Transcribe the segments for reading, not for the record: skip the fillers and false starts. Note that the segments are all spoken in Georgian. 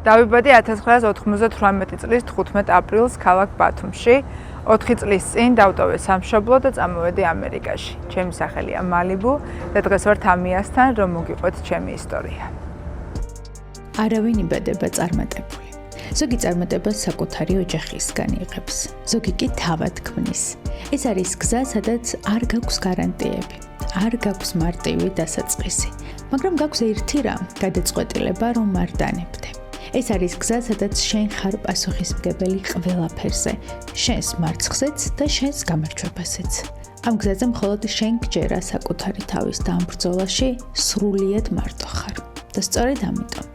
დავიბადე 1998 წლის 15 აპრილს ქალაქ ბათუმში. 4 წლის წინ დავტოვე სამშობლო და წამოვედი ამერიკაში. ჩემი სახელია მალიბუ და დღეს ვარ ამიასთან, რომ მოგიყვეთ ჩემი ისტორია. არავინ იბადება წარმატებული. ზოგი წარმატებას საკუთარი ოჯახისგან იღებს, ზოგი კი თავად ქმნის. ეს არის გზა, სადაც არ გაქვს გარანტიები, არ გაქვს მარტივი დასაწყისი, მაგრამ გაქვს ერთი რამ, გადაწყვეტილება, რომ არ დანებდე. ეს არის გზა, სადაც შენ ხარ პასუხისმგებელი ყველაფერზე, შენს მარცხზეც და შენს გამარჯვებაზეც. ამ გზაზე მხოლოდ შენ გჯერა საკუთარი თავის დამბრძოლაში, სრულიად მარტო ხარ. და სწორედ ამიტომ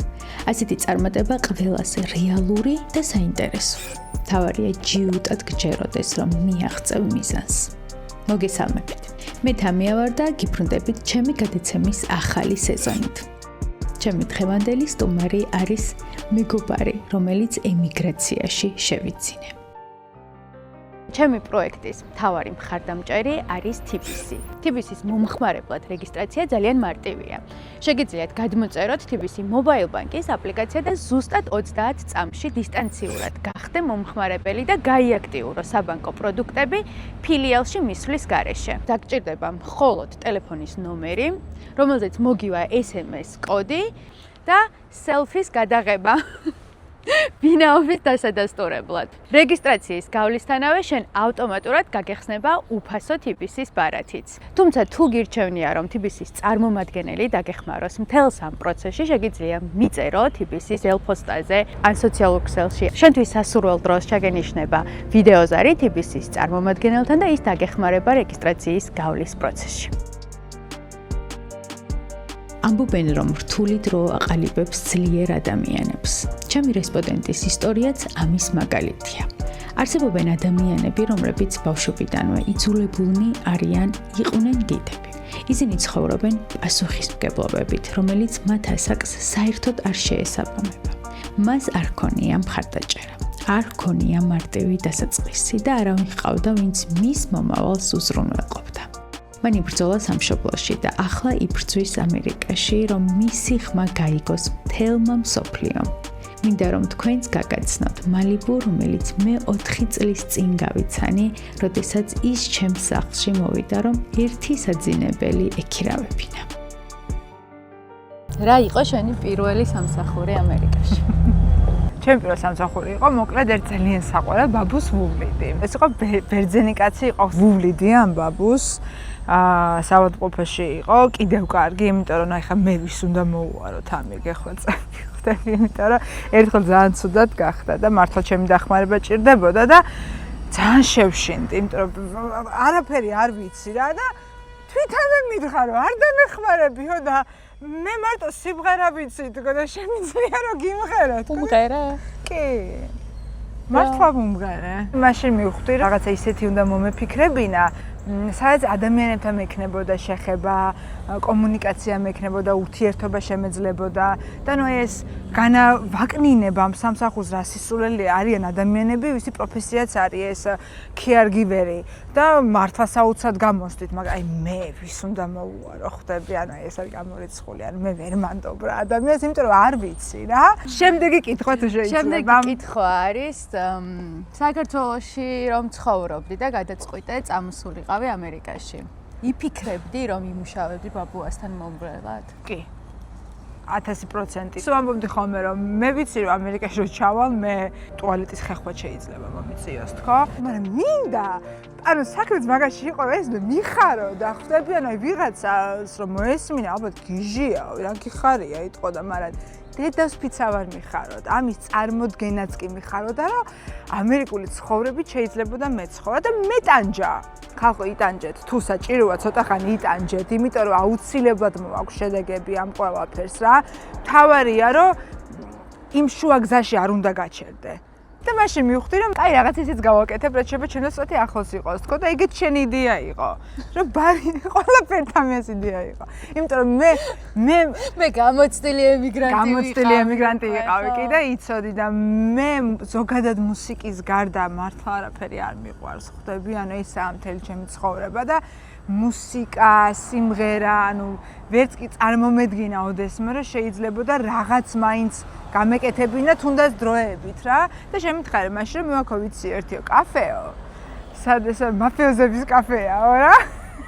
ასეთი წარმატება ყველას რეალური და საინტერესოა. თავარია ჯიუტად გჯეროდეს, რომ მიაღწევ მიზანს. მოგესალმებით. მე თამია ვარ და გიბრუნდებით ჩემი გადაცემის ახალი სეზონით. ჩემი დღევანდელი სტუმარი არის მეგობარი, რომელიც ემიგრაციაში შევიძინე. ჩემი პროექტის მთავარი მხარდამჭერი არის TBC. TBC-ის მომხმარებლად რეგისტრაცია ძალიან მარტივია. შეგიძლიათ გადმოწეროთ TBC Mobile Bank-ის აპლიკაცია და ზუსტად 30 წამში დისტანციურად გახდე მომხმარებელი და გაიაქტიურო საბანკო პროდუქტები ფილიალში მისვლის გარეშე. დაგჭირდება მხოლოდ ტელეფონის ნომერი, რომელზეც მოგივა SMS კოდი და სელფის გადაღება. ბინაობის დასადასტურებლად. რეგისტრაციის გავლისთანავე შენ ავტომატურად გაგეხსნება უფასო TBC-ის ბარათიც. თუმცა თუ გირჩევნია, რომ TBC-ის წარმომადგენელი დაგეხმაროს მთელს ამ პროცესში, შეგიძლია მიწერო TBC-ის ელფოსტაზე ან სოციალურ ქსელში. შენთვის სასურველ დროს ჩაგენიშნება ვიდეოზარი TBC-ის წარმომადგენელთან და ის დაგეხმარება რეგისტრაციის გავლის პროცესში. ამბობენ, რომ რთული დრო აყალიბებს ძლიერ ადამიანებს. ჩემი რესპონდენტის ისტორიაც ამის მაგალითია. არსებობენ ადამიანები, რომლებიც ბავშვობიდანვე იძულებულნი არიან იყვნენ დიდები. ისინი ცხოვრობენ პასუხისმგებლობებით, რომელიც მათ ასაკს საერთოდ არ შეესაბამება. მას არ ჰქონია მხარდაჭერა, არ ჰქონია მარტივი დასაწყისი და არავინ ჰყავდა, ვინც მის მომავალს უზრუნველყოფდა. მან იბრძოლა სამშობლოში და ახლა იბრძვის ამერიკაში, რომ მისი ხმა გაიგოს მთელმა მსოფლიომ. მინდა რომ თქვენს გაგაცნოთ მალიბუ, რომელიც მე 4 წლის წინ გავიცანი, როდესაც ის ჩემს სახლში მოვიდა, რომ ერთი საძინებელი ექირავებინა. რა იყო შენი პირველი სამსახური ამერიკაში? ჩემი პირველი სამსახური იყო, მოკლედ ერთ ძალიან საყვარელ ბაბუს ვუვლიდი. ეს იყო ბერძენი კაცი, იყო ვუვლიდი ამ ბაბუს. საავადმყოფოში იყო, კიდევ კარგი, იმიტომ რომ ახლა მე ვის უნდა მოუვაროთ ამი გეხვეწები, იმიტომ რომ ერთხელ ძალიან ცუდად გახდა და მართლა ჩემი დახმარება ჭირდებოდა და ძალიან შევშინდი, იმიტომ რომ არაფერი არ ვიცი რა და თვითონვე მითხარო, არ დამეხმარებიო და მე მარტო სიმღერა ვიცი თქო და შემიძლია რომ გიმღეროთ. უმღერე? კი. მართლა ვუმღერე. მაშინ მივხვდი რაღაცა ისეთი უნდა მომეფიქრებინა, სადაც ადამიანებთან მექნებოდა შეხება, კომუნიკაცია მექნებოდა, ურთიერთობა შემეძლებოდა და ნუ ეს განავაკნინება ამ სამსახურს რა სისულელი არიან ადამიანები, ვისი პროფესიაც არის ეს caregiver-ი და მართლა საოცრად გამოსდით, მაგრამ აი მე ვის უნდა მოუვარო, ხვდები, ანუ ეს არის გამორიცხული, ანუ მე ვერ მანდობ რა ადამიანს, იმიტომ რომ არ ვიცი რა. შემდეგი კითხვა თუ შეიძლება. შემდეგი კითხვა არის საქართველოში რომ ცხოვრობდი და გადაწყვიტე წამოსულიყავი ამერიკაში. იფიქრებდი რომ იმუშავებდი ბაბუასთან მომბრელად? კი. 1000%. ვამბობდი ხოლმე რომ მე ვიცი რომ ამერიკაში რო ჩავალ, მე ტუალეტის ხეხვა შეიძლება მომიწიოს, თქო? მაგრამ მინდა, ანუ საქმეც მაგაში იყო, ეს მიხარო და ხვდები, ანუ ვიღაცას რომ მოესმინა, ალბათ გიჟია, რა გიხარია იტყოდა, მაგრამ დედას ფიცა ვარ მიხაროთ, ამის წარმოდგენაც კი მიხაროთ და რომ ამერიკული ცხოვრებით შეიძლება და მეცხოვრა და მეტანჯა. ხალხო იტანჯეთ, თუ საჭიროა ცოტა ხანი იტანჯეთ, იმიტომ რომ აუცილებლად მოაქვს შედეგები ამ ყველაფერს რა. თავარია რომ იმ შუა გზაში არ უნდა გაჩერდე. და მაშინ მივხვდი რომ კაი რაღაც ისიც გავაკეთებ, რაც შეიძლება ჩემს წოთი ახლოს იყოს, თქო და ეგეც შენი იდეა იყო. რომ ბარი ყველაფერთან ეს იდეა იყო. იმიტომ რომ მე გამოცდილი ემიგრანტი ვიყავი კი და იცოდი და მე ზოგადად მუსიკის გარდა მართლა არაფერი არ მიყვარს, ხვდები, ანუ ესაა მთელი ჩემი ცხოვრება და მუსიკა, სიმღერა, ანუ ვერც კი წარმომედგინა ოდესმე რომ შეიძლებოდა რაღაც მაინც გამეკეთებინა თუნდაც დროებით რა და შემითხარე მაშინ რომ მე ვიცი ერთიო კაფეო სადაც მაფიოზების კაფეაო რა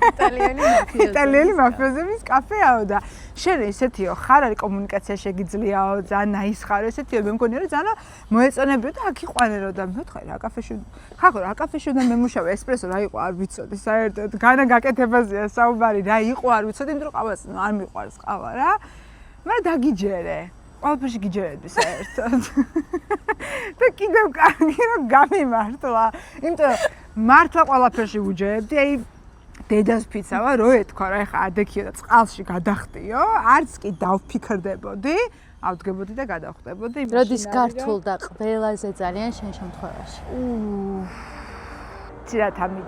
იტალიელი მაფიოზების კაფეაო და შენ ესეთიო ხარ არის კომუნიკაცია შეგიძლიაო ძალიან ნაისხარო ესეთიო მე მგონია რომ ძალიან მოეწონებიო და აქ იყვანერო და მეთქე რა კაფეში ხახო რა კაფეში და მემუშავე ესპრესო რა იყო არ ვიცოდი საერთოდ განა გაკეთებაზეა საუბარი რა იყო არ ვიცოდი იმიტომ რომ ყავას არ მიყვარს ყავა რა მაგრამ დაგიჯერე ყველაფერში გიჯერები საერთოდ და კიდევ კარგი რომ გამიმართლა იმიტომ რომ მართლა ყველაფერში უჯერებდი აი დედას ფიცავა რო ეთქვა რა ეხა ადექიო და წყალში გადახტიო არც კი დავფიქრდებოდი ავდგებოდი და გადავხდებოდი როდის გართულდა ყველაზე ძალიან შენ შემთხვევაში ცირათ ამი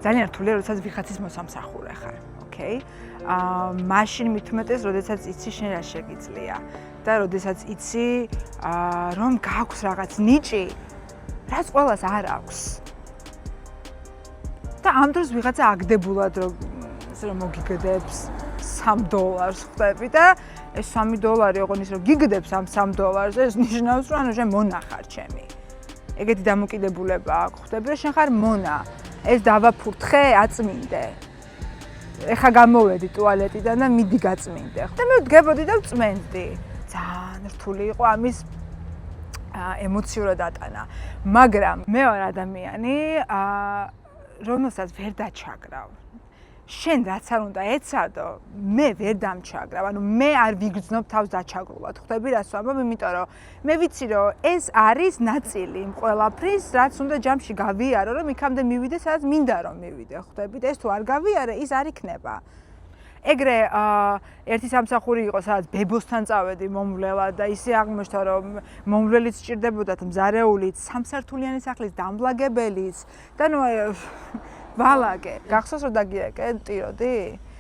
ძალიან რთულია როდესაც ვიღაცის მოსამსახურე ხარ ოკეი მაშინ მithumetes როდესაც იცი შენ რა შეგიძლია და როდესაც იცი რომ გაქვს რაღაც ნიჭი რაც ყველას არ აქვს და ამ დროს ვიღაცა აგდებულად რომ ესე რომ მოგიგდებს $3 ხვდები და ეს $3 ოღონდ ის რომ გიგდებს ამ $3 ეს ნიშნავს რომ ანუ შენ მონახარ ჩემი ეგეთი დამოკიდებულება აქვს ხვდები რომ შენ ხარ მონა ეს დავაფურთხე აწმინდე ეხა გამოვედი ტუალეტიდან და მიდი გაწმინდე და მე ვდგებოდი და ვწმენდი ძალიან რთული იყო ამის ემოციურად ატანა მაგრამ მე ვარ ადამიანი რომელსაც ვერ დაჩაგრავ. შენ რაც არ უნდა ეცადო, მე ვერ დამჩაგრავ. ანუ მე არ ვიგრძნობ თავს დაჩაგრულად. ხვდები რას ვამბობ, იმიტომ რომ მე ვიცი რომ ეს არის ნაწილი იმ ყველაფრის, რაც უნდა ჯამში გავიარო, რომ იქამდე მივიდე, სადაც მინდა რომ მივიდე. ხვდებით, ეს თუ არ გავიარე, ის არ იქნება. ეგრე ერთი სამსახური იყო, სადაც ბებოსთან წავედი მომვლელად და ისე აღმოჩნდა რომ მომვლელიც სჭირდებოდათ მზარეულიც, სამსართულიანი სახლის დამბლაგებელიც და ნუ ვალაგე. გახსოვს რომ დაგიეკე ტიროდი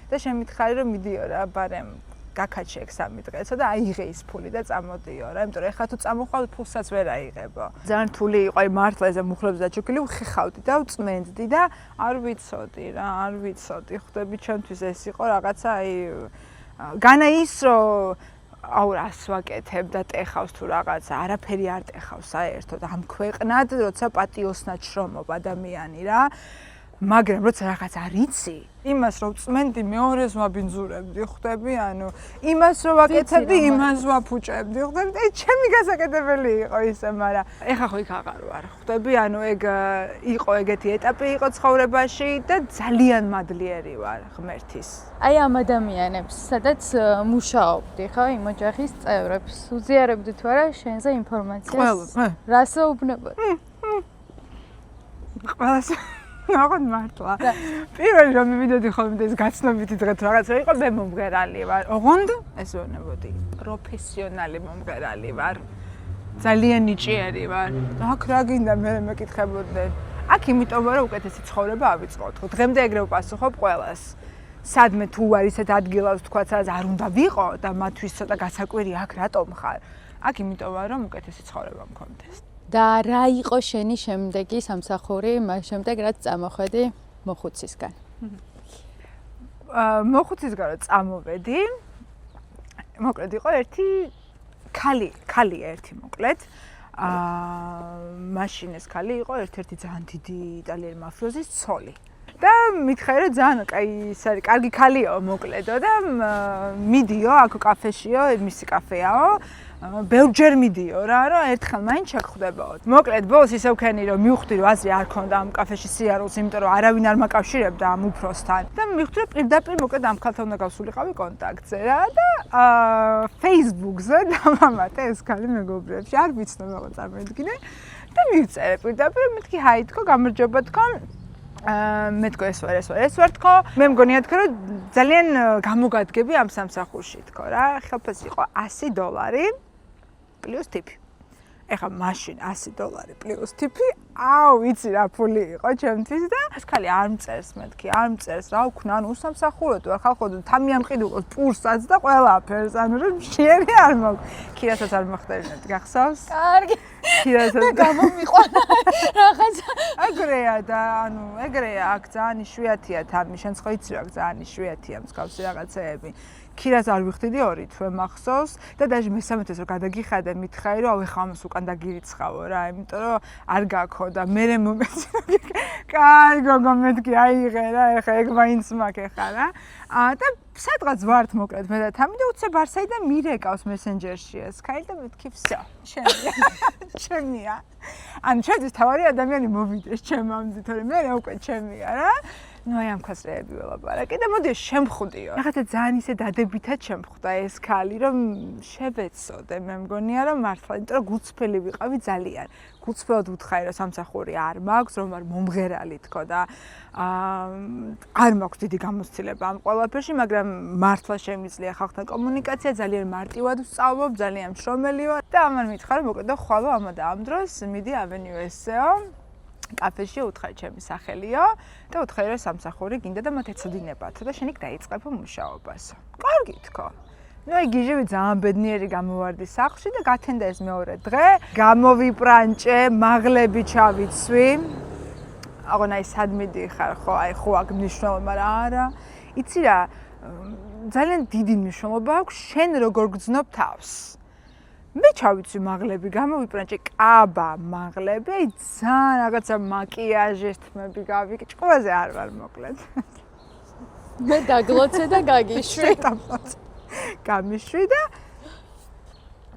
და შემითხარი რომ მიდიო რა, ბარემ გაკაჩეკ 3 დღეცო და აიღე ის ფული და წამოდიო რა, იმიტომ რომ ეხლა თუ წამოხვალ ფულსაც ვერ აიღებო. ძალიან რთული იყო, აი მართლა ეს მუხლებს დაჩოქილი ვხეხავდი და ვწმენდდი და არ ვიცოდი რა, არ ვიცოდი. ხვდები ჩემთვის ეს იყო რაღაცა აი განა ის რომ აუ რას ვაკეთებ და ტეხავს თუ რაღაცა, არაფერი არ ტეხავს საერთოდ ამ ქვეყნად, როცა პატიოსნად შრომობ ადამიანი რა. მაგრამ როცა რაღაც არ იცი, იმას რომ წმენდი მეორეს ვაბინძურებდი, ხვდები, ანუ იმას რომ ვაკეთებდი, იმას ვაფუჭებდი, ხვდები, და ჩემი გასაკეთებელი იყო ისე, მაგრამ ეხა ხო იქ აღარ ვარ, ხვდები, ანუ ეგ იყო ეგეთი ეტაპი იყო ცხოვრებაში და ძალიან მადლიერი ვარ ღმერთის. აი ამ ადამიანებს, სადაც მუშაობდი, ხო, იმ ოჯახის წევრებს, უზიარებდით თუ არა შენზე ინფორმაციას? რას ეუბნებოდი? ყველას აღარ მართლა. პირველი რომ მივიდოდი ხოლმე ეს გაცნობითი დღე თუ რაღაცა იყო, მე მომღერალი ვარ. ოღონდ ეს ვეუბნებოდი, პროფესიონალი მომღერალი ვარ. ძალიან ნიჭიერი ვარ. აქ რა გინდა მე მეკითხებოდნენ. აქ იმიტომ რომ უკეთესი ცხოვრება ავიწყოთ. დღემდე ეგრე ვპასუხობ ყველას. სადმე თუ არ ისეთ ადგილას თქვა, სადაც არ უნდა ვიყო და მათთვის ცოტა გასაკვირი აქ რატომ ხარ? აქ იმიტომ რომ უკეთესი ცხოვრება მქონდეს. და რა იყო შენი შემდეგი სამსახური, მას შემდეგ რაც წამოხვედი მოხუცისგან? მოხუცისგან რომ წამოვედი, მოკლედ იყო ერთი ქალი ერთი მოკლედ. მაშინ ეს ქალი იყო ერთ-ერთი ძალიან დიდი იტალიელი მაფიოზის ცოლი. და მითხარი რომ ძალიან კაი ის არის, კარგი ქალიო მოკლედო და მიდიო აქ კაფეშიო, მისი კაფეაო. ბევრჯერ მიდიო რა, რომ ერთხელ მაინც შეგხვდებოდ. მოკლედ ბოლოს ისე ვქენი რომ მივხვდი რომ აზრი არ ქონდა ამ კაფეში სიარულს, იმიტომ რომ არავინ არ მაკავშირებდა ამ უფროსთან. და მივხვდი რომ პირდაპირ მოკლედ ამ ქალთან უნდა გავსულიყავი კონტაქტზე რა და Facebook-ზე დავამატე ეს ქალი მეგობრებში, არ ვიცნობ რა წარმოედგინე და მივწერე პირდაპირ, მეთქი ჰაი თქო, გამარჯობა თქო. მე თქო ეს ვარ თქო, მე მგონია თქო რომ ძალიან გამოგადგები ამ სამსახურში თქო რა, ხელფასი იყო $100 პლუს ტიპი. ეხლა მაშინ $100 პლუს ტიპი, აუ, ვიცი რა ფული იყო ჩემთვის და ეს ხალი არ მწერს მეთქი, არ მწერს რა ვქნა, ანუ უსამსახუროდ ვარ ხალხოდ თამიამყიდულოს პურსაც და ყველაფერს, ანუ რომ შეერი არ მოგ. ქირასაც არ მოხდერინეთ, გახსოვს? კარგი. ქირასაც გამომიყვანა რაღაცა. ეგრეა და ანუ ეგრეა, აქ ძალიან იშვიათია თამი, შენც ხო იცი რა ძალიან იშვიათია მსგავსი რაღაცეები. ქირას არ ვიხდიდი 2 თვე მახსოვს და დაჟე მესამე-თვის რომ გადაგიხადე მითხარი რომ ავი ხა ამას უკან დაგირიცხავო რა, იმიტომ რომ არ გაქო და მე მომეცი რომ კაი გოგო მეთქი აიღე რა, ეხა ეგ მაინც მაქვს ეხა რა. და სადღაც ვართ მოკლედ მე და თამი და უცებ არ საიდან მირეკავს მესენჯერში ეს ქალი და მეთქი всё, შენია. ჩემია. ან ჩემთვის თავარი ადამიანი მოვიდეს ჩემამდე, თორე მე უკვე ჩემია რა. ნუ აი ამ ხასრეები ველაპარაკე და მოდი შემხვდიო. რაღაცა ძალიან ისე დადებითად შემხვდა ეს ქალი, რომ შევეცოდე, მე მგონია რომ მართლა, იმიტომ რომ გულწრფელი ვიყავი ძალიან. გულწრფელად ვუთხარი რომ სამსახური არ მაქვს, რომ არ მომღერალი თქო და არ მაქვს დიდი გამოცდილება ამ ყველაფერში, მაგრამ მართლა შემიძლია ხალხთან კომუნიკაცია, ძალიან მარტივად ვსწავლობ, ძალიან მშრომელი ვარ და ამან მითხარი მოკიდო ხვალო ამა და ამ დროს მიდი Avenue SEO კაფეში უთხარი ჩემი სახელიო და უთხარი რომ სამსახური გინდა და მათ ეცოდინებათო და შენ იქ დაიწყებო მუშაობასო. კარგი თქო. ნუ აი გიჟები ძალიან ბედნიერი გამოვარდი სახლში და გათენდა ეს მეორე დღე. გამოვიპრანჭე, მაღლები ჩავიცვი. აღონა ის სად მიდიხარ ხო, აი ხო აქ მნიშვნელობა, მაგრამ არა. იცი რა, ძალიან დიდი მნიშვნელობა აქვს შენ როგორ გძნობ თავს. მე ჩავიცვი მაღლები, გამოვიპრანჭე კაბა მაღლები, აი ძალიან რაღაცა მაკიაჟის თმები გავიკი, ჭკუაზე არ ვარ მოკლედ. მე დაგლოცე და გაგიშვი. გამიშვი და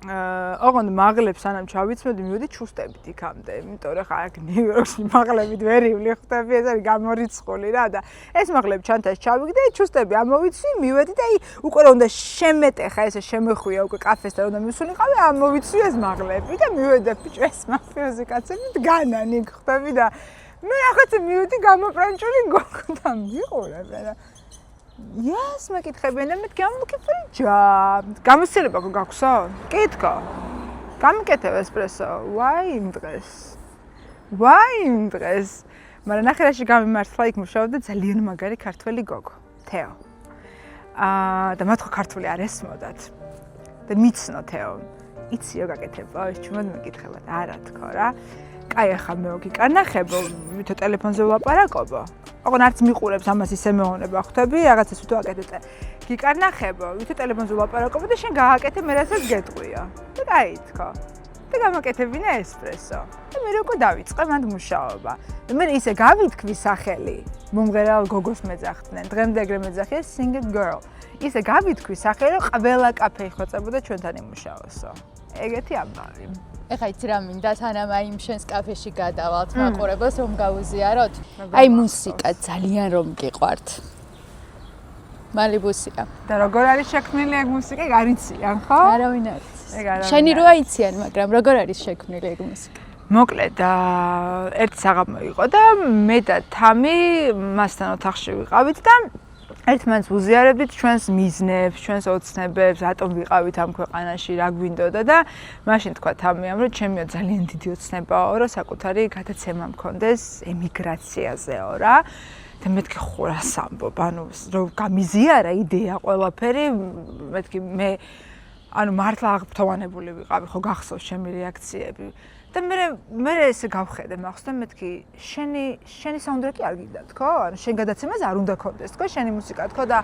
ოღონდ მაღლებს სანამ ჩავიცმოდი, მივედი ჩუსტებით იქამდე, იმიტომ რომ ხა აქ ნიუ-იორკში მაღლებით ვერ ივლიხვდები, ეს არის გამორიცხული რა და ეს მაღლები ჩანთაში ჩავიგდე, ჩუსტები ამოვიცვი, მივედი და აი უკვე რომ უნდა შემეტეხა ესე შემეხვია უკვე კაფესთან უნდა მივსულიყავი, ამოვიცვი ეს მაღლები და მივედი ბიჭო ეს მაფიოზი კაცები დგანანი ხვდები და მე რაღაცა მივედი გამოპრანჭული გოგო და მიყურებ რა. Yes, მეკითხებიან და მეთქი I'm looking for a job. გამოცდილება გაქვსო? კითხო. გამიკეთებ ესპრესო. Why იმ დღეს? მაგრამ ნახერაში გამიმართლა იქ მუშაობდა ძალიან მაგარი ქართველი გოგო, თეო. და მათ ხო ქართული არ ესმოდათ. და მიცნო თეო. იცი რა გაკეთებო? ეს ჩუმად მეკითხებათ. არა თქო რა. კაი ახლა მე გიკანახებო, ვითო ტელეფონზე ვლაპარაკობო. ოღონ არც მიყურებს ამას ისე მეუბნება ხვდები, რაღაცას ვითო აკეთებ. გიკანახებო, ვითო ტელეფონზე ვლაპარაკობო და შენ გააკეთე, მე რასაც გეტყვია. და კაი თქო. და გამაკეთებინა ესპრესო. და მე უკვე დავიწყე მანდ მუშაობა. და მე ისე გავითქვი სახელი. მომღერალ გოგოს მეძახდნენ. დღემდე ეგრე მეძახია Single Girl. ისე გავითქვი სახელი, რომ ყველა კაფე იხოცებოდა ჩვენთან იმუშაოსო. ეგეთი ამბავი. ეხა იცი რა მინდა სანამ აი იმ შენს კაფეში გადავალთ მაყურებელს რომ გაუზიაროთ. აი მუსიკა ძალიან რომ გიყვართ. მალიბუსია. და როგორ არის შექმნილი ეგ მუსიკა? არ იციან, ხო? არავინ არ იცის. შენი რო აიციან, მაგრამ როგორ არის შექმნილი ეგ მუსიკა? მოკლედ, ერთი საღამო იყო და მე და თამი მასთან ოთახში ვიყავით და ერთმანეთს უზიარებდით ჩვენს მიზნებს, ჩვენს ოცნებებს, რატომ ვიყავით ამ ქვეყანაში, რა გვინდოდა და მაშინ თქვა თამიამ, რომ ჩემიო ძალიან დიდი ოცნებაო, რომ საკუთარი გადაცემა მქონდეს ემიგრაციაზეო რა. და მეთქი ხო რას ამბობ, ანუ რომ გამიზიარა იდეა ყველაფერი, მეთქი მე ანუ მართლა აღფრთოვანებული ვიყავი, ხო გახსოვს ჩემი რეაქციები. და მე ესე გავხედე მახსოვს და მეთქი შენი საუნდტრეკი არ გინდა თქო? ანუ შენ გადაცემაზე არ უნდა გქონდეს თქო შენი მუსიკა თქო და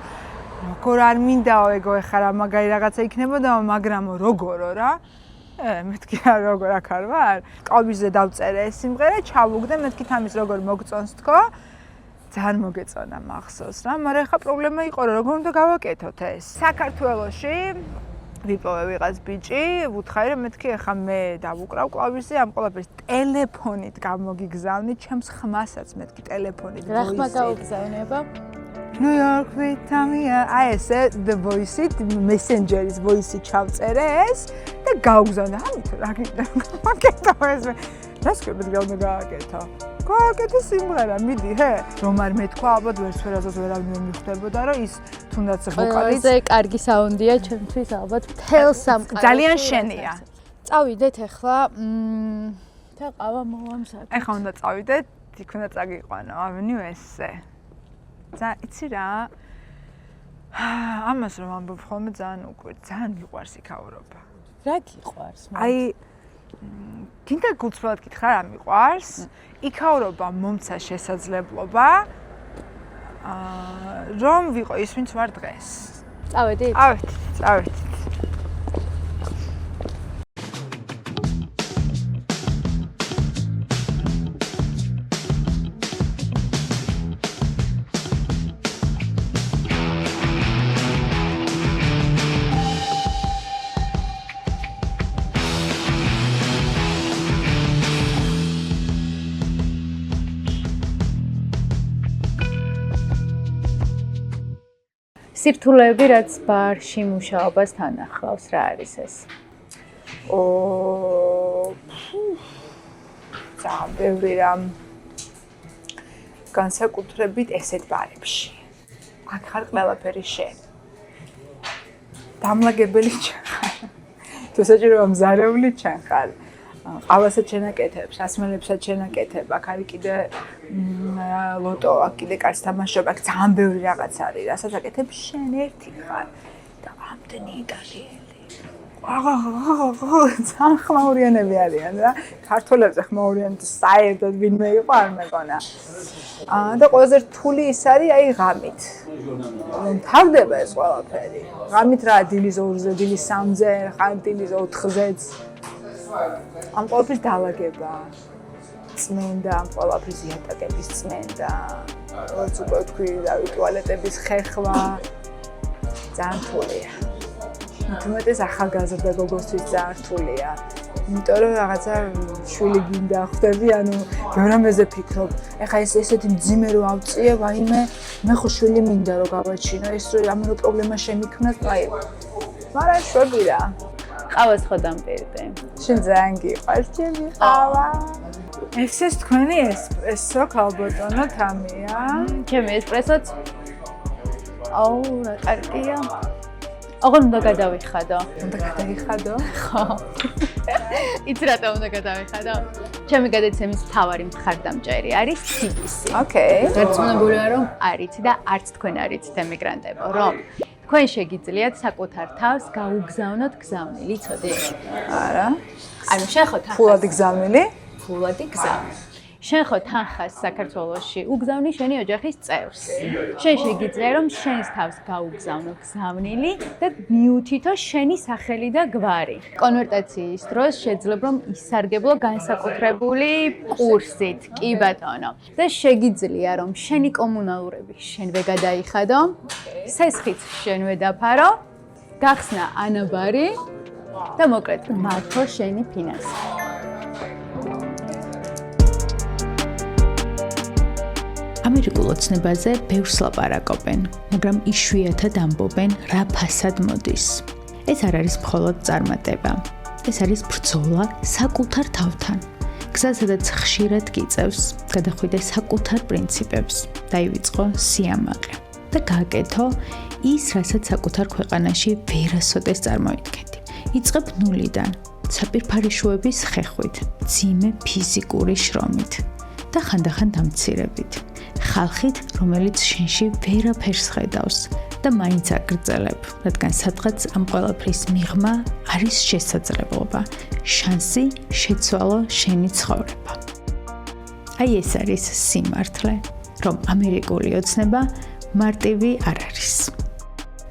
როგორ არ მინდაო ეგო ეხლა რა მაგარი რაღაცა იქნებოდა, მაგრამ როგორო რა? მეთქი როგორ აქ არ ვარ? ყალბიზე დავწერე ეს სიმღერა, ჩავუგდე, მეთქი თამის როგორ მოგწონს თქო? ძალიან მოგეწონა მახსოვს რა, მაგრამ ეხლა პრობლემა იყო რომ როგორ უნდა გავაკეთოთ ეს. საქართველოში ვიპოვე ვიღაც ბიჭი, ვუთხარი რომ მეთქი ახლა მე დავუკრავ კლავიშზე, ამ ყველაფერს ტელეფონით გამოგიგზავნი, ჩემს ხმასაც მეთქი ტელეფონით რა ხმა გაუგზავნება? New York with Tamia, აი ესე the voice-ით, messenger-ის voice-ით ჩავწერე ეს და გაუგზავნა. ამით რა გინდა? მაკეთო ეს. რასკებით გავდა გააკეთა? გააკეთე სიმღერა, მიდი, ჰე. რომ არ მეთქვა, ალბათ ვერასოდეს ვერავინ მიხვდებოდა, რომ ის თუნდაც ვოკალიც ყველაზე კარგი საუნდია ჩემთვის ალბათ მთელ სამყაროში. ძალიან შენია. წავიდეთ ახლა და ყავა მოვამზადოთ. ეხლა უნდა წავიდეთ, იქ უნდა წაგიყვანო Avenue S-ზე. იცი რა? ამას რომ ამბობ ხოლმე ძალიან მიყვარს იქაურობა. რა გიყვარს? აი გინდა გულწრფელად გითხრა რა მიყვარს? იქაურობა მომცა შესაძლებლობა რომ ვიყო ის ვინც ვარ დღეს. წავედით? წავედით. სირთულეები, რაც ბარში მუშაობასთან ახლავს, რა არის ეს? ძალიან ბევრი რამ განსაკუთრებით ესეთ ბარებში. აქ ხარ ყველაფერი შენ. დამლაგებელი ჩენ ხარ. თუ საჭიროა მზარეული ჩენ ხარ. ყავასაც შენაკეთებ, სასმელებსაც შენაკეთებ, აქ არის კიდე ლოტო, აქ კიდე კარს თამაშობა, აქ ძალიან ბევრი რაღაც არის, რასაც აკეთებ შენ ერთი ხარ და ამდენი იტალიელი. ძალიან ხმაურიანები არიან რა. ქართველებზე ხმაურიანები საერთოდ ვინმე იყო არ მეკონა. და ყველაზე რთული ის არის აი ღამით. თავდება ეს ყველაფერი. ღამით რა დილის 2-ზე, დილის 3-ზე, ხან დილის 4-ზეც. ამ ყველაფრის დალაგება, წმენდა, ამ ყველაფრის იატაკების წმენდა, როგორც უკვე თქვი, რავი, ტუალეტების ხეხვა, ძალიან რთულია. თუმცა ახალგაზრდა გოგოსთვის ძალიან რთულია. იმიტომ რომ რაღაცა შვილი გინდა ხვდები, ანუ ბევრ ამაზე ფიქრობ. ეხლა ესეთი მძიმე რო ავწიე, ვაიმე, მე ხო შვილი მინდა რომ გავაჩინო, ეს რო ამ პრობლემა შემიქმნას, აი. მაგრამ შვები რა. ყავას ხო დამპირდი? შენ ძალიან გიყვარს ჩემი ყავა. ეს თქვენი ესპრესო ქალბატონო თამია. ჩემი ესპრესოც. აუ, რა კარგია. აღარ უნდა გადავიხადო. უნდა გადავიხადო? ხო. იცი რატო უნდა გადავიხადო? ჩემი გადაცემის მთავარი მხარდამჭერი არის TBC. ოკეი. დარწმუნებულია რომ არიცი და არც თქვენ არიცით ემიგრანტებო, რომ თქვენ შეგიძლიათ საკუთარ თავს გაუგზავნოთ გზავნილი, იცოდი? არა. ანუ შენ ხო თან ფულად გზავნილი? ფულად გზავნილი. შენ ხო თან ხარ საქართველოში, უგზავნი შენი ოჯახის წევრს. შენ შეგიძლია რომ შენს თავს გაუგზავნო გზავნილი და მიუთითო შენი სახელი და გვარი. კონვერტაციის დროს შეძლებ რომ ისარგებლო განსაკუთრებული კურსით, კი ბატონო. და შეგიძლია რომ შენი კომუნალურები შენვე გადაიხადო, სესხიც შენვე დაფარო, გახსნა ანაბარი და მოკლედ მართო შენი ფინანსი. ამერიკულ ოცნებაზე ბევრს ლაპარაკობენ, მაგრამ იშვიათად ამბობენ, რა ფასად მოდის. ეს არ არის მხოლოდ წარმატება. ეს არის ბრძოლა საკუთარ თავთან. გზა, სადაც ხშირად გიწევს, გადახვიდე საკუთარ პრინციპებს, დაივიწყო სიამაყე და გააკეთო ის, რასაც საკუთარ ქვეყანაში ვერასოდეს წარმოიდგენდი. იწყებ ნულიდან, საპირფარეშოების ხეხვით, ძიმე ფიზიკური შრომით და ხანდახან დამცირებით. ხალხით, რომელიც შენში ვერაფერს ხედავს და მაინც აგრძელებ, რადგან სადღაც ამ ყველაფრის მიღმა არის შესაძლებლობა, შანსი შეცვალო შენი ცხოვრება. აი ეს არის სიმართლე, რომ ამერიკული ოცნება მარტივი არ არის.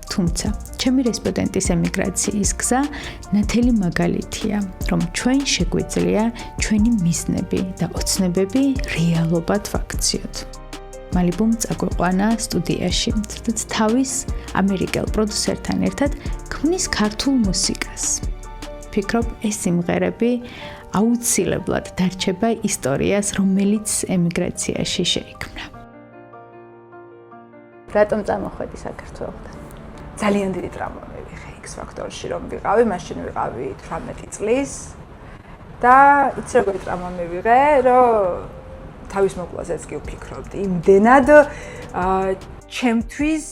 თუმცა, ჩემი რესპონდენტის ემიგრაციის გზა ნათელი მაგალითია, რომ ჩვენ შეგვიძლია ჩვენი მიზნები და ოცნებები რეალობად ვაქციოთ. მალიბუმ წაგვიყვანა სტუდიაში, სადაც თავის ამერიკელ პროდიუსერთან ერთად ქმნის ქართულ მუსიკას. ფიქრობ, ეს სიმღერები აუცილებლად დარჩება ისტორიას, რომელიც ემიგრაციაში შეიქმნა. რატომ წამოხვედი საქართველოსთან? ძალიან დიდი ტრავმა მივიღე X ფაქტორში რომ ვიყავი, მაშინ ვიყავი 18 წლის და იცი როგორი ტრავმა მივიღე, რომ თავის მოკლასაც კი ვფიქრობდი. იმდენად ჩემთვის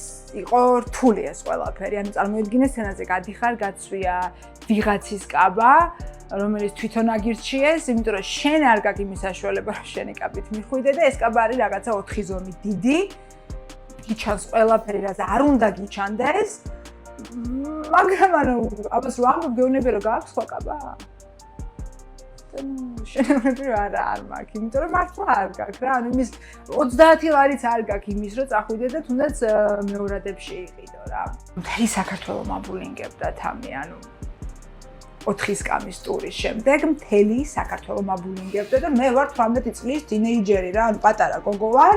იყო რთული ეს ყველაფერი. ანუ წარმოიდგინე სცენაზე გადიხარ, გაცვია ვიღაცის კაბა რომელიც თვითონ აგირჩიეს, იმიტომ რომ შენ არ გაქვს იმის საშუალება, რომ შენი კაპით მიხვიდე და ეს კაბა არის რაღაცა 4 ზომი დიდი. გიჩანს ყველაფერი, რაც არ უნდა გიჩანდეს. მაგრამ ანუ აბას რა ამბობ გეუბნები რომ გაქვს სხვა კაბა? შენები არ მაქვს, იმიტომ რომ მართლა არ გაქვს რა. ანუ იმის 30 ლარიც არ გაქვს იმის, რომ წახვიდე და თუნდაც მეორადებში იყიდო რა. მთელი საქართველო მაბულინგებდა თამი, ანუ 4 სკამის ტურის შემდეგ მთელი საქართველო მაბულინგებდა და მე ვარ 18 წლის თინეიჯერი რა, ანუ პატარა გოგო ვარ.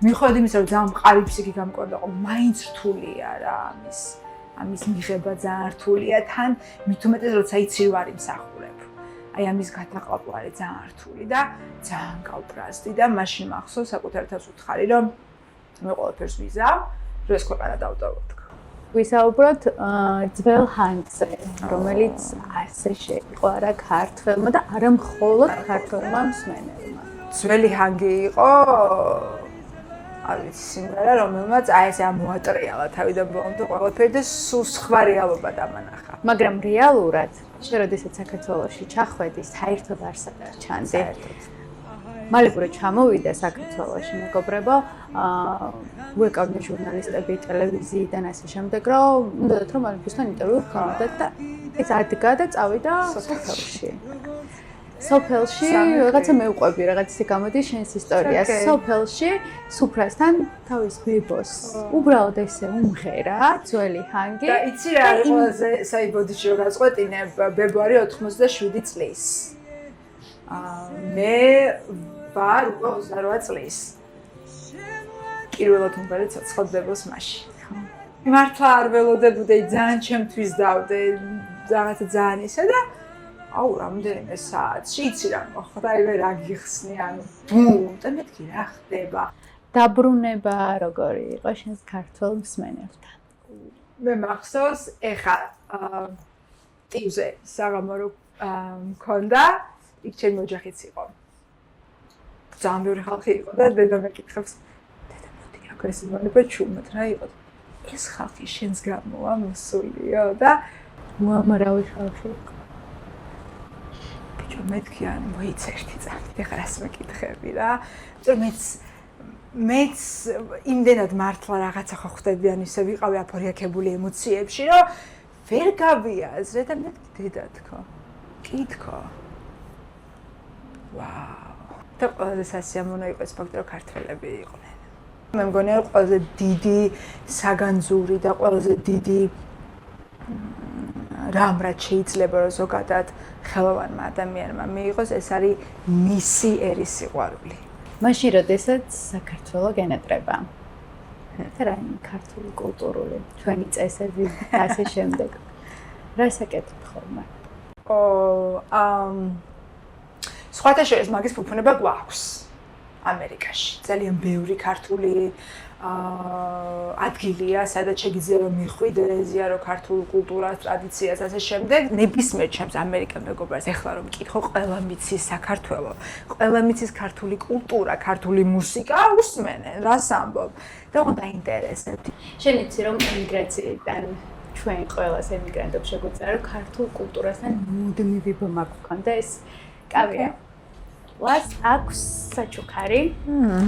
მიუხედავად იმისა, რომ ძალიან მყარი ფსიქი გამკვდა, მაინც რთულია რა ამის მიღება ძალიან რთულია, თან მით უმეტეს როცა იცი ვარ იმსახურებ. აი ამის გადაყლაპვა არის ძალიან რთული და ძალიან გავპრასდი და მაშინ მახსოვს საკუთარ თავს უთხარი, რომ მე ყველაფერს ვიზამ, რომ ეს ქვეყანა დავტოვოთ. ვისაუბროთ ძველ ჰანგზე, რომელიც ასე შეიყო არა ქართველმა და არა მხოლოდ ქართველმა მსმენელმა. ძველი ჰანგი იყო არ ვიცი სიმღერა, რომელმაც აი ესე ამოატრიალა თავიდან ბოლომდე ყველაფერი და სულ სხვა რეალობა დამანახა. მაგრამ რეალურად, შენ როდესაც საქართველოში ჩახვედი, საერთოდ არ სადარ ჩანდი. მალεπურე ჩამოვიდა საქართველოში მეგობრებო, ვეკავდნენ ჟურნალისტები ტელევიზიიდან ასე შემდეგ, რომ უნდათ რომ მალეფუსთან ინტერვიუ ჰქონდათ და ეს ადგა და წავიდა სოფელში. სოფელში რაღაცა მეუყვები, რაღაც ისე გამოდის შენს ისტორიას. სოფელში სუფრასთან თავის ბებოს უბრალოდ ესე უმღერა ძველი ჰანგი. და იცი რა არის ყველაზე საიბოდიში რომ გაწყვეტინე, ბებო არის 87 წლის. მე ვარ უკვე 28 წლის. პირველად უმღერე ცოცხლად ბებოს მაშინ. მართლა არ ველოდებოდი, ძალიან ჩემთვის დავდე, რაღაცა ძალიან ისე და აუ რამდენიმე საათში იცი რა მოხდა, აი რა გიხსნი, ანუ ბუმ და მეთქი რა ხდება. დაბრუნება როგორი იყო შენს ქართულ მსმენელთან? მე მახსოვს, ეხა ტივზე საღამო რო მქონდა, იქ ჩემი ოჯახიც იყო. ძალიან ბევრი ხალხი იყო და დედა მეკითხებს, დედა მოდი აქ ეს მონება ჩუმოთ რა იყო. ეს ხალხი შენს გამოა მოსულიო და უამრავი ხალხი იყო. ბიჭო მეთქი ან მოიც ერთი წამი, ეხლა რას მეკითხები რა. იმიტომ მეც იმდენად მართლა რაღაცა ხო ხვდებიან ისე ვიყავი აფორიაქებული ემოციებში, რომ ვერ გავიაზრე და მე დედა თქო. კი თქო. ვაუ. და ყველაზე სასიამოვნო იყო ეს ფაქტი, რომ ქართველები იყვნენ. მე მგონია ყველაზე დიდი საგანძური და ყველაზე დიდი რამ რაც შეიძლება რომ ზოგადად ხელოვანმა ადამიანმა მიიღოს, ეს არის მისი ერის სიყვარული. მაშინ როდესაც საქართველო გენეტრება. რა ქართული კულტურული ჩვენი წესები და ასე შემდეგ. რა საკეთებ ხოლმე? სხვათა შორის მაგის ფუფუნება გვაქვს ამერიკაში. ძალიან ბევრი ქართული ადგილია, სადაც შეგიძლია რომ მიხვიდე, ზიარო ქართულ კულტურას, ტრადიციას, ასე შემდეგ. ნებისმიერ ჩემს ამერიკელ მეგობრებს ეხლა რომ მკითხო, ყველა მიცის საქართველო, ყველა მიცის ქართული კულტურა, ქართული მუსიკა, უსმენენ, რას ამბობ და უნდა დაინტერესებთ. შენ იცი რომ ემიგრაციიდან ჩვენ ყველას ემიგრანტებს შეგვიძლია რომ ქართულ კულტურასთან მუდმივი ბმა გქონდეს. კავია. ვას აქვს საჩუქარი.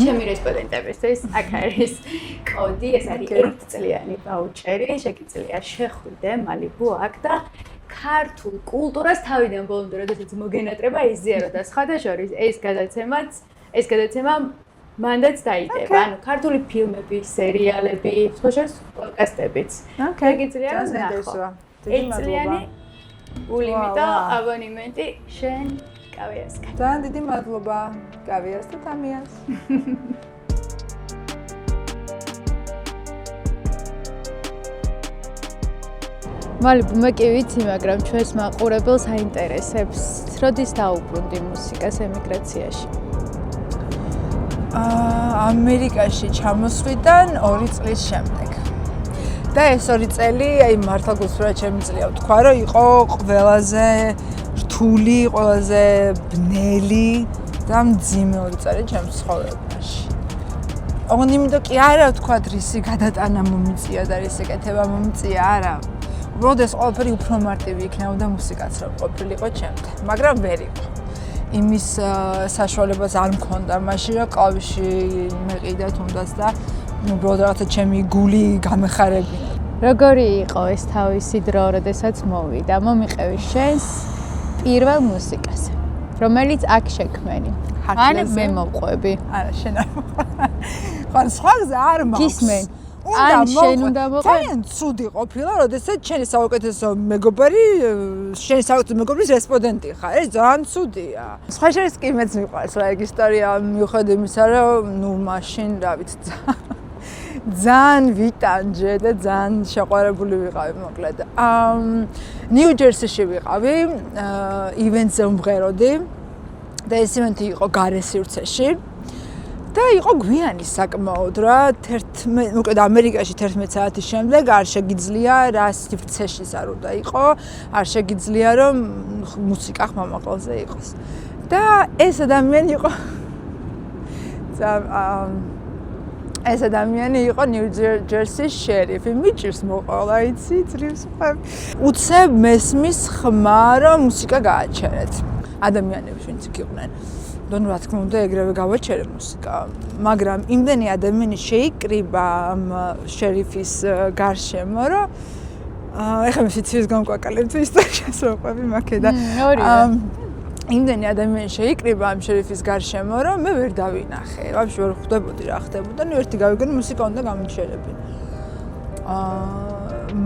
ჩემი რესპონდენტებისთვის აქ არის კოდი, ეს არის 1 წლიანი ვაუჩერი, შეგიძლია შეხვიდე მალიბუ აქ და ქართულ კულტურას თავიდან ბოლომდე როდესაც მოგენატრება იზიარო და სხვათა შორის ეს გადაცემა მანდაც დაიდება. ანუ ქართული ფილმები, სერიალები, სხვა შორის პოდკასტებიც. შეგიძლია ნახო. 1 წლიანი ულიმიტო აბონემენტი შენ კავიასკა. ძალიან დიდი მადლობა კავიას და თამიას. მალიბუ მე კი ვიცი, მაგრამ ჩვენს მაყურებელს აინტერესებს, როდის დაუბრუნდი მუსიკას ემიგრაციაში? ამერიკაში ჩამოსვლიდან 2 წლის შემდეგ. და ეს 2 წელი, აი მართლა გულსურა ჩემი წლია ვთქვა, რომ იყო ყველაზე რთული, ყველაზე ბნელი და მძიმე 2 წელი ჩემს ცხოვრებაში. ოღონდ იმიტომ კი არა ვთქვა რისი გადატანა მომიწია და რისი კეთება მომიწია, არა. როდეს ყველაფერი უფრო მარტივი იქნებოდა მუსიკაც რომ ყოფილიყო ჩემთან, მაგრამ ვერ იყო. იმის საშუალებას არ მქონდა მაშინ რომ კლავიში მეყიდა თუნდაც და უბრალოდ რაღაცა ჩემი გული გამეხარებინა. როგორი იყო ეს თავისი დრო, როდესაც მოვიდა? მომიყევი შენს პირველ მუსიკაზე, რომელიც აქ შექმენი. ან მე მოყვები. არა, შენ არ მოყვები. ხარ სხვა გზა არ მაქვს. გისმენ. ან შენ უნდა მოყვე? ძალიან ცუდი ყოფილა, როდესაც შენი საუკეთესო მეგობარი, შენი საუკეთესო მეგობრის რესპონდენტი ხარ. ეს ძალიან ცუდია. სხვა შენს კი მეც მიყვარს რა ეგ ისტორია, მიუხედავად იმისა, რომ ნუ მაშინ რა ვიცი ძალიან ვიტანჯე და ძალიან შეყვარებული ვიყავი მოკლედ. ნიუ-ჯერსიში ვიყავი, ივენტზე ვმღეროდი და ეს ივენტი იყო გარე სივრცეში. და იყო გვიანი საკმაოდ რა 11 მოკლედ ამერიკაში 11 საათის შემდეგ არ შეგიძლია რა სივრცეშიც არ უნდა იყო არ შეგიძლია რომ მუსიკა ხმამაღალზე იყოს და ეს ადამიანი იყო ეს ადამიანი იყო ნიუ-ჯერსის შერიფი მიჭირს მოყოლა იცი ძრიმს ხარ უცებ მესმის ხმა რომ მუსიკა გააჩერეთ ადამიანებს ვინც იყვნენ და რა თქმა უნდა ეგრევე გავაჩერე მუსიკა, მაგრამ იმდენი ადამიანი შეიკრიბა ამ შერიფის გარშემო, რომ ეხლა მე სიცივეს გამკვაკალებ თუ ისტორიას ვაყვები მაქედა. იმდენი ადამიანი შეიკრიბა ამ შერიფის გარშემო, რომ მე ვერ დავინახე. ვაფშე ვერ ხვდებოდი რა ხდებოდა, ნუ ერთი გავიგონე მუსიკა უნდა გამიჩერებინა.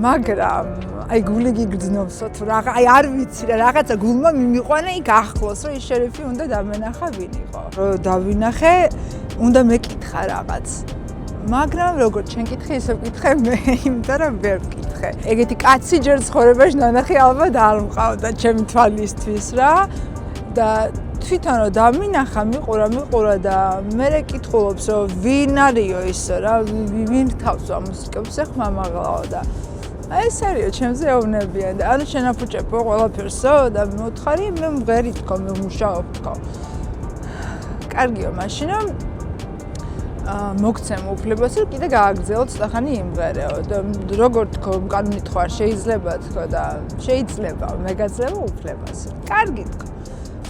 მაგრამ აი გული გიგრძნովსო თუ რაღა აი არ ვიცი რა რაღაცა გულმა მიმიყვანა იქ ახლოს რომ ის შერიფი უნდა დამენახა ვინ იყო რომ დავინახე უნდა მეკითხა რაღაც მაგრამ როგორც შენ კითხე ისე ვკითხე მე იმიტომ რომ ვერ ვკითხე ეგეთი კაცი ჯერ ცხოვრებაში ნანახი ალბათ არ მყავდა ჩემი თვალისთვის რა და თვითონ რომ დამინახა მიყურა და მე კითხულობს რომ ვინ არისო ის რა ვინ თავს ამუსიკებს ხმამაღლაო და აი სერიო ჩემზე ეუბნებიან და ანუ შენაფუჭებო ყველაფერსო და მოთხარი მე მღერი თქო მე მუშაობ თქო კარგიო მაშინ მოგცემ უფლებას რომ კიდე გააგრძელო ცოტახანი იმღერეო და როგორ თქო კანონით ხო არ შეიძლება თქო და შეიძლება მე გაძლევ უფლებას კარგი თქო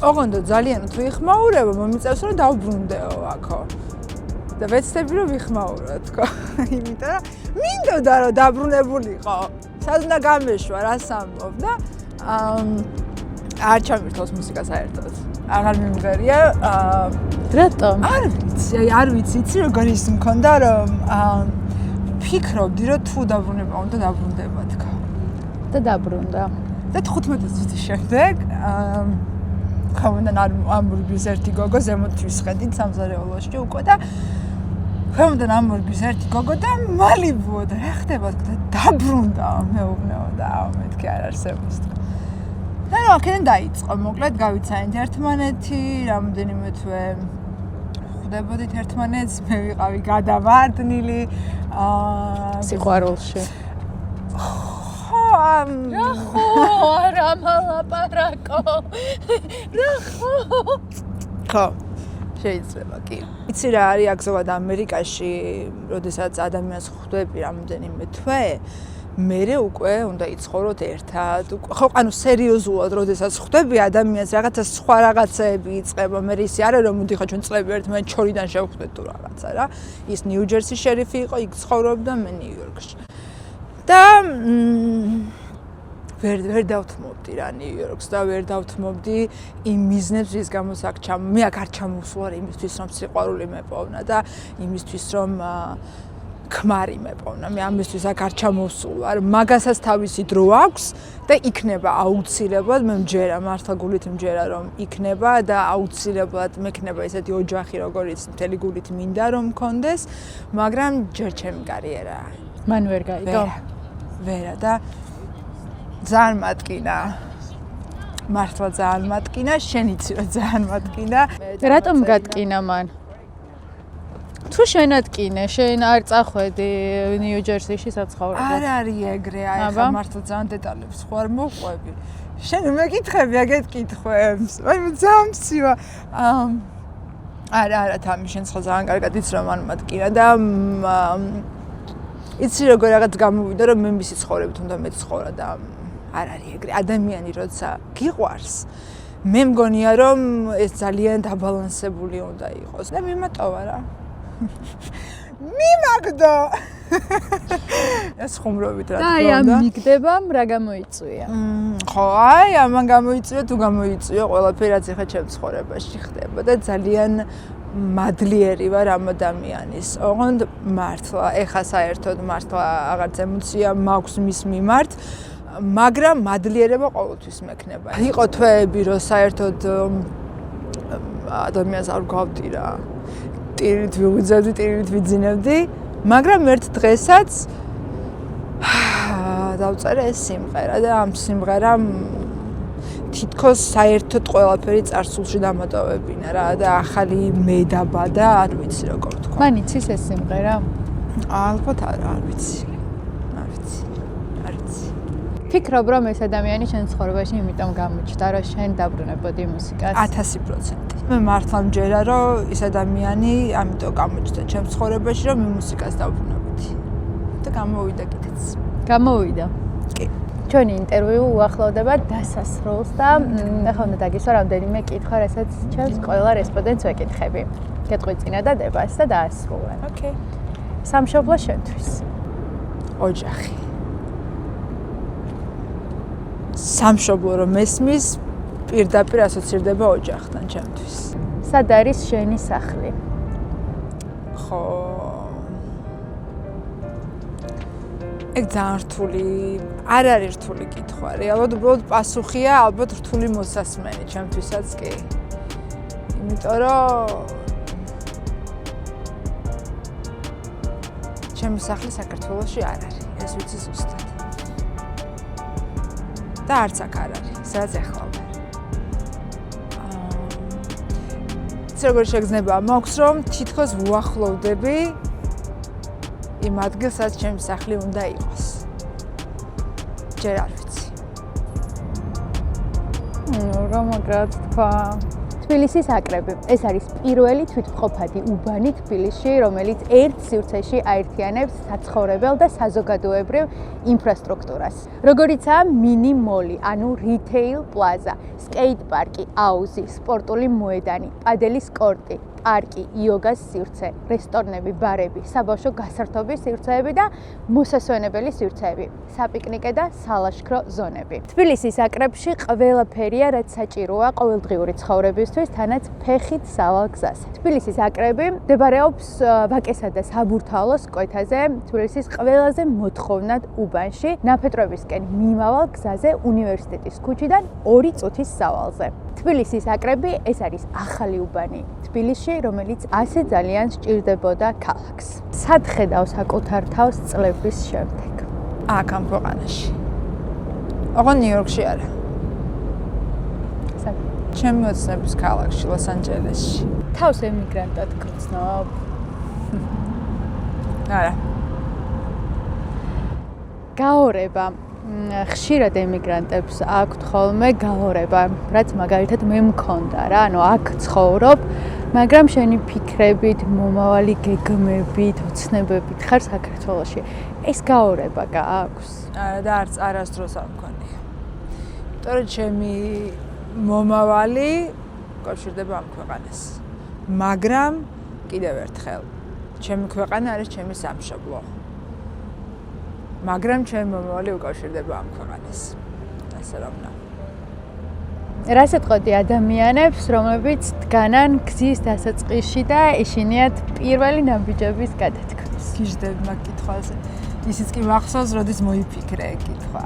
ოღონდ ძალიან თუ იხმაურება მომიწევს რომ დავბრუნდეო აქო და ვეცდები რომ ვიხმაურო თქო იმიტომ რომ მინდოდა რომ დაბრუნებულიყო სად უნდა გამეშვა რას ამბობ და არ ჩამირთავს მუსიკა საერთოდ აღარ მიმღერია რატომ არ ვიცი იცი როგორ ის მქონდა რომ ფიქრობდი რომ თუ დაბრუნება უნდა დაბრუნდება თქო და დაბრუნდა და 15 წუთის შემდეგ ხომიდან ამბურგის ერთი გოგო ზემოთ ვისხედით სამზარეულოში უკვე და ხომიდან ამბურგის ერთი გოგო და მალიბუო და რა ხდება და დაბრუნდა მეუბნეო და მეთქი არ არსებობს და რა აქედან დაიწყო მოკლედ გავიცანით ერთმანეთი რამოდენიმე თვე ხვდებოდით ერთმანეთს მე ვიყავი გადავარდნილი სიყვარულში რახო არა მალაპარაკო რახო ხო შეიძლება კი იცი რა არის აგზოგად ამერიკაში როდესაც ადამიანს ხვდები რამოდენიმე თვე მერე უკვე უნდა იცხოვროთ ერთად ხო ანუ სერიოზულად როდესაც ხვდები ადამიანს რაღაცა სხვა რაღაცები იწყება მე ისი არა რომ მოდიხარ ჩვენ წლები ერთმანეთ ჩორიდან შევხვდეთ თუ რაღაცა რა ის ნიუ-ჯერსის შერიფი იყო იქ ცხოვრობდა მე ნიუ-იორკში და ვერ დავთმობდი რა ნიუ-იორკს და ვერ დავთმობდი იმ მიზნებს რის გამოც აქ მე აქ არ ჩამოვსვარ იმისთვის რომ სიყვარული მეპოვნა და იმისთვის რომ ქმარი მეპოვნა მე ამისთვის აქ არ ჩამოვსულვარ მაგასაც თავისი დრო აქვს და იქნება აუცილებლად მე მჯერა მართლა გულით მჯერა რომ იქნება და აუცილებლად მექნება ესეთი ოჯახი როგორიც მთელი გულით მინდა რომ მქონდეს მაგრამ ჯერ ჩემი კარიერა მან ვერ გაიგო ვერა და ძალიან მატკინა მართლა ძალიან მატკინა შენ იცი რომ ძალიან მატკინა რატომ გატკინა მან თუ შენატკინე შენ არ წახვედი ნიუ-ჯერსიში საცხოვრებლად არ არის ეგრე აი ხა მართლა ძალიან დეტალებს ხო არ მოყვები შენ მეკითხები აგეთ კითხვებს აი ძალიან მცირე არა თამი შენ ხო ძალიან კარგად იცი რომ მან მატკინა და იცი როგორ რაღაც გამოვიდა რომ მე მისი ცხოვრებით უნდა მეცხოვრა და არ არის ეგრე ადამიანი როცა გიყვარს მე მგონია რომ ეს ძალიან დაბალანსებული უნდა იყოს და მიმატოვა რა მიმაგდო ეს ხუმრობით რა და აი ამ მიგდებამ რა გამოიწვია ხო აი ამან გამოიწვია თუ გამოიწვია ყველაფერი რაც ეხა ჩემ ცხოვრებაში ხდება და ძალიან მადლიერი ვარ ამ ადამიანის ოღონდ მართლა ეხა საერთოდ მართლა აღარც ემოცია მაქვს მის მიმართ მაგრამ მადლიერება ყოველთვის მექნება იყო თვეები რომ საერთოდ ადამიანს არ გავდი რა ტირით ვიღვიძებდი ტირით ვიძინებდი მაგრამ ერთ დღესაც დავწერე ეს სიმღერა და ამ სიმღერამ თითქოს საერთოდ ყველაფერი წარსულში დამატოვებინა რა და ახალი მე დაბადა არ ვიცი როგორ თქვა მან იცის ეს სიმღერა ალბათ არ ვიცი ფიქრობ რომ ეს ადამიანი შენ ცხოვრებაში იმიტომ გამოჩნდა რომ შენ დაბრუნებოდი მუსიკას 1000% მე მართლა მჯერა რომ ეს ადამიანი ამიტომ გამოჩნდა ჩემ ცხოვრებაში რომ მე მუსიკას დავბრუნებოდი და გამოვიდა კიდეც გამოვიდა კი ჩვენი ინტერვიუ უახლოვდება დასასრულს და ახლა უნდა დაგისვა რამდენიმე კითხვა რასაც ჩემს ყველა რესპონდენტს ვეკითხები გეტყვი წინადადებას და დაასრულე ოკეი სამშობლო შენთვის ოჯახი სამშობლო რომ მესმის პირდაპირ ასოცირდება ოჯახთან ჩემთვის. სად არის შენი სახლი? ხო. ეგ ძალიან რთული, არ არის რთული კითხვა. რეალურად უბრალოდ პასუხია ალბათ რთული მოსასმენი ჩემთვისაც კი. იმიტომ რომ ჩემი სახლი საქართველოში არ არის. ეს ვიცი ზუსტად. და არც აქ არ არის, სადაც ახლა ვარ. როგორ შეგრძნება მაქვს რომ თითქოს ვუახლოვდები იმ ადგილს, სადაც ჩემი სახლი უნდა იყოს. ჯერ არ ვიცი. რა მაგრად თქვა. თბილისის აკრები. ეს არის პირველი თვითმყოფადი უბანი თბილისში, რომელიც ერთ სივრცეში აერთიანებს საცხოვრებელ და საზოგადოებრივ ინფრასტრუქტურას. როგორიცაა მინი მოლი, ანუ რიტეილ პლაზა, სკეით პარკი, აუზი, სპორტული მოედანი, პადელის კორტი, პარკი, იოგას სივრცე, რესტორნები, ბარები, საბავშვო გასართობის სივრცეები და მოსასვენებელი სივრცეები, საპიკნიკე და სალაშქრო ზონები. თბილისის აკრებში ყველაფერია, რაც საჭიროა ყოველდღიური ცხოვრებისთვის, თანაც ფეხით სავალ გზაზე. თბილისის აკრები მდებარეობს ვაკესა და საბურთალოს კვეთაზე, თბილისის ყველაზე მოთხოვნად უბანში, ნაფეტროებისკენ მიმავალ გზაზე უნივერსიტეტის ქუჩიდან 2 წუთის სავალზე. თბილისის აკრები ეს არის ახალი უბანი თბილისში, რომელიც ასე ძალიან სჭირდებოდა ქალაქს. სად ხედავ საკუთარ თავს წლების შემდეგ? აქ ამ ქვეყანაში. ოღონდ ნიუ-იორკში არა. სად? ჩემი ოცნების ქალაქში, ლოს-ანჯელესში. თავს ემიგრანტად გრძნობ? არა. გაორება. ხშირად ემიგრანტებს აქვთ ხოლმე გაორება, რაც მაგალითად მე მქონდა რა, ანუ აქ ცხოვრობ, მაგრამ შენი ფიქრებით, მომავალი გეგმებით, ოცნებებით ხარ საქართველოში. ეს გაორება გააქვს? არა და არასდროს არ მქონია. იმიტომ რომ ჩემი მომავალი კავშირდება ამ ქვეყანას. მაგრამ კიდევ ერთხელ, ჩემი ქვეყანა არის ჩემი სამშობლო. მაგრამ ჩემი მომავალი უკავშირდება ამ ქვეყანას. ასე რომ ნა. რას ეთყოდი ადამიანებს, რომლებიც დგანან გზის დასაწყისში და ეშინიათ პირველი ნაბიჯების გადათქმის? გიждები მაგ კითხვაზე. ისიც კი მახსოვს, როდის მოიფიქრე ეგ კითხვა.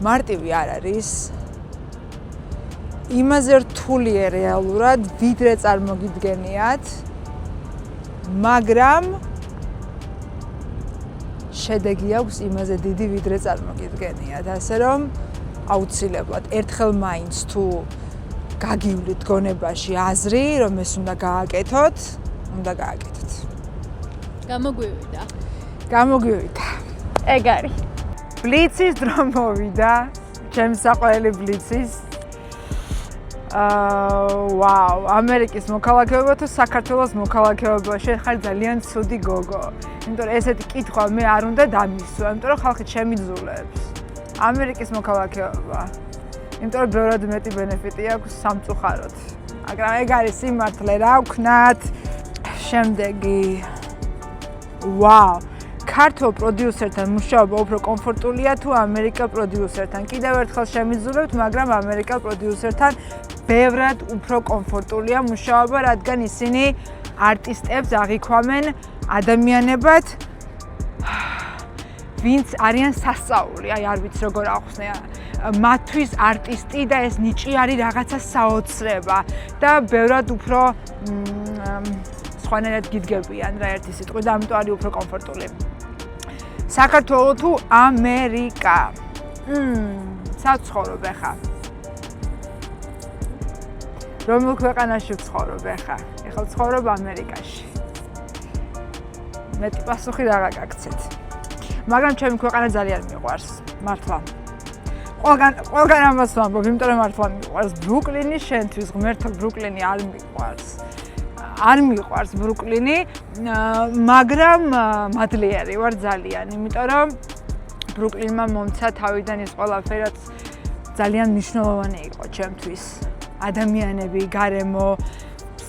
მარტივი არ არის. იმაზე რთულია რეალურად, ვიდრე წარმოგიდგენიათ, მაგრამ შედეგი აქვს იმაზე დიდი, ვიდრე წარმოგიდგენიათ. ასე რომ აუცილებლად ერთხელ მაინც თუ გაგივლით გონებაში აზრი, რომ ეს უნდა გააკეთოთ, უნდა გააკეთოთ. გამოგვივიდა. გამოგვივიდა. ეგ არის. ბლიცის დრო მოვიდა, ჩემს საყვარელი ბლიცის. ვაუ, ამერიკის მოქალაქეობა თუ საქართველოს მოქალაქეობა? შეხარ ძალიან ცუდი გოგო. იმიტომ რომ ესეთი კითხვა მე არ უნდა დამისვა, იმიტომ რომ ხალხი შემიძულებს. ამერიკის მოქალაქეობა. იმიტომ რომ ბევრად მეტი ბენეფიტი აქვს სამწუხაროდ. მაგრამ ეგ არის სიმართლე, რა ვქნათ. შემდეგი. ვაუ. ქართულ პროდიუსერთან მუშაობა უფრო კომფორტულია თუ ამერიკელ პროდიუსერთან? კიდევ ერთხელ შემიძულებთ, მაგრამ ამერიკელ პროდიუსერთან ბევრად უფრო კომფორტულია მუშაობა, რადგან ისინი არტისტებს აღიქვამენ ადამიანებად, ვინც არიან სასწაული, აი არ ვიცი როგორ ახსნე. მათთვის არტისტი და ეს ნიჭი არის რაღაცა საოცრება და ბევრად უფრო სხვანაირად გიდგებიან რა ერთი სიტყვით და ამიტომ არის უფრო კომფორტული. საქართველო თუ ამერიკა? სად ცხოვრობ ახლა? რომელ ქვეყანაში ვცხოვრობ ახლა? ახლა ვცხოვრობ ამერიკაში. მეტი პასუხი რაღა გაგცეთ. მაგრამ ჩემი ქვეყანა ძალიან მიყვარს, მართლა. ყველგან ამას ვამბობ, იმიტომ რომ მართლა მიყვარს. ბრუკლინი შენთვის, ღმერთო, ბრუკლინი არ მიყვარს. არ მიყვარს ბრუკლინი, მაგრამ მადლიერი ვარ ძალიან, იმიტომ რომ ბრუკლინმა მომცა თავიდან ის ყველაფერაც ძალიან მნიშვნელოვანი იყო ჩემთვის. ადამიანები, გარემო,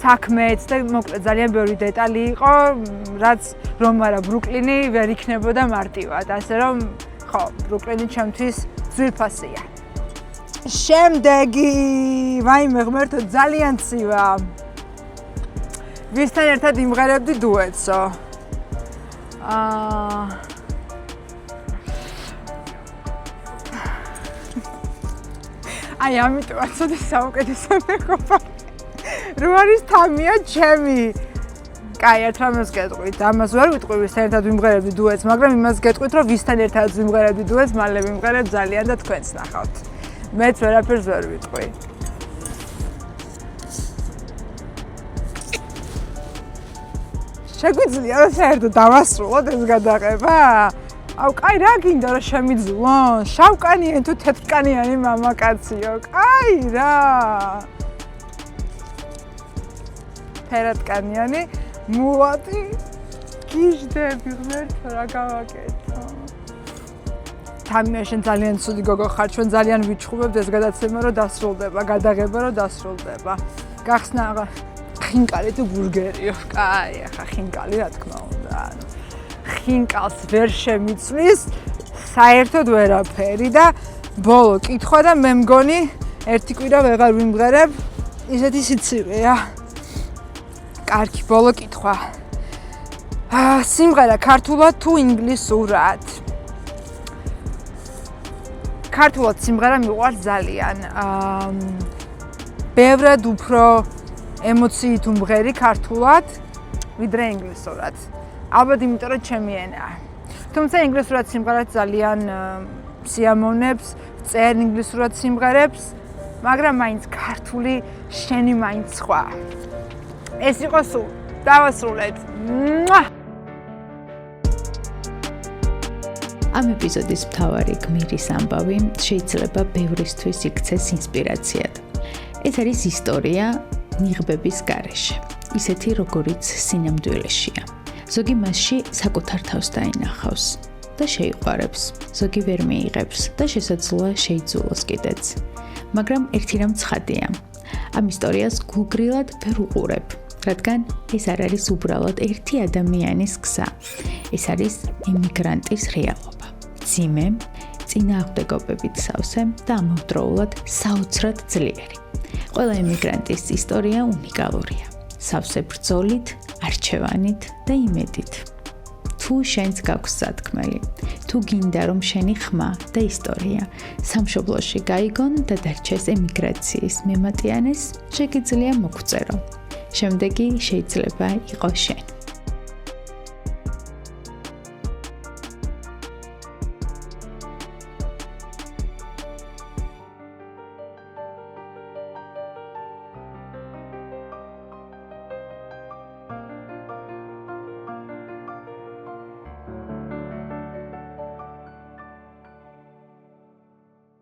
საქმეც და მოკლედ ძალიან ბევრი დეტალი იყო, რაც რომ არა ბრუკლინი ვერ იქნებოდა მარტივად, ასე რომ ხო, ბრუკლინი ჩემთვის ძვირფასია. შემდეგი, ვაიმე ღმერთო, ძალიან ცივა. ვისთან ერთად იმღერებდი დუეტსო? აი ამიტომაც ცოტა საუკეთესო მეგობარი. რო არის თამია ჩემი. კაი, ერთ რამეს გეტყვით, ამას ვერ ვიტყვი ვისთან ერთად ვიმღერებდი დუეტს, მაგრამ იმას გეტყვით, რომ ვისთან ერთად ვიმღერებდი დუეტს, მალე ვიმღერებ ძალიან და თქვენც ნახავთ. მეც ვერაფერს ვერ ვიტყვი. შეგვიძლია რა საერთოდ დავასრულოთ ეს გადაღება? აუ, კაი, რა გინდა რომ შემიძულონ? შავკანიანი თუ თეთრკანიანი მამაკაციო? კაი რა. ფერადკანიანი, მულატი, გიჟდები, ღმერთო, რა გავაკეთო? თამია, შენ ძალიან ცუდი გოგო ხარ, ჩვენ ძალიან ვიჩხუბებთ ეს გადაცემა რომ დასრულდება, გადაღება რომ დასრულდება. გახსნა აღარ ხინკალი თუ ბურგერიო? კაი, ახლა ხინკალი რა თქმა უნდა. ხინკალს ვერ შემიწვის საერთოდ ვერაფერი და ბოლო კითხვა და მე მგონი ერთი კვირა ვეღარ ვიმღერებ, ისეთი სიცივეა. კარგი, ბოლო კითხვა. სიმღერა ქართულად თუ ინგლისურად? ქართულად სიმღერა მიყვარს ძალიან. ბევრად უფრო ემოციით უმღერი ქართულად, ვიდრე ინგლისურად. ალბათ იმიტომ რომ ჩემი ენაა. თუმცა ინგლისურად სიმღერაც ძალიან სიამოვნებს, წერ ინგლისურად სიმღერებს, მაგრამ მაინც ქართული შენი მაინც სხვა. ეს იყო სულ. დავასრულეთ. ამ ეპიზოდის მთავარი გმირის ამბავი შეიძლება ბევრისთვის იქცეს ინსპირაციად. ეს არის ისტორია ნიღბების გარეშე, ისეთი როგორიც სინამდვილეშია. ზოგი მასში საკუთარ თავს დაინახავს და შეიყვარებს, ზოგი ვერ მიიღებს და შესაძლოა შეიძულოს კიდეც. მაგრამ ერთი რამ ცხადია, ამ ისტორიას გულგრილად ვერ უყურებ, რადგან ეს არ არის უბრალოდ ერთი ადამიანის გზა. ეს არის იმიგრანტის რეალობა. ძიმე, წინააღმდეგობებით სავსე და ამავდროულად საოცრად ძლიერი. ყველა იმიგრანტის ისტორია უნიკალურია. სავსე ბრძოლით, არჩევანით და იმედით. თუ შენს გაქვს სათქმელი, თუ გინდა რომ შენი ხმა და ისტორია სამშობლოში გაიგონ და დარჩეს ემიგრაციის მემატიანეს, შეგიძლია მოგვწერო. შემდეგი შეიძლება იყოს შენ.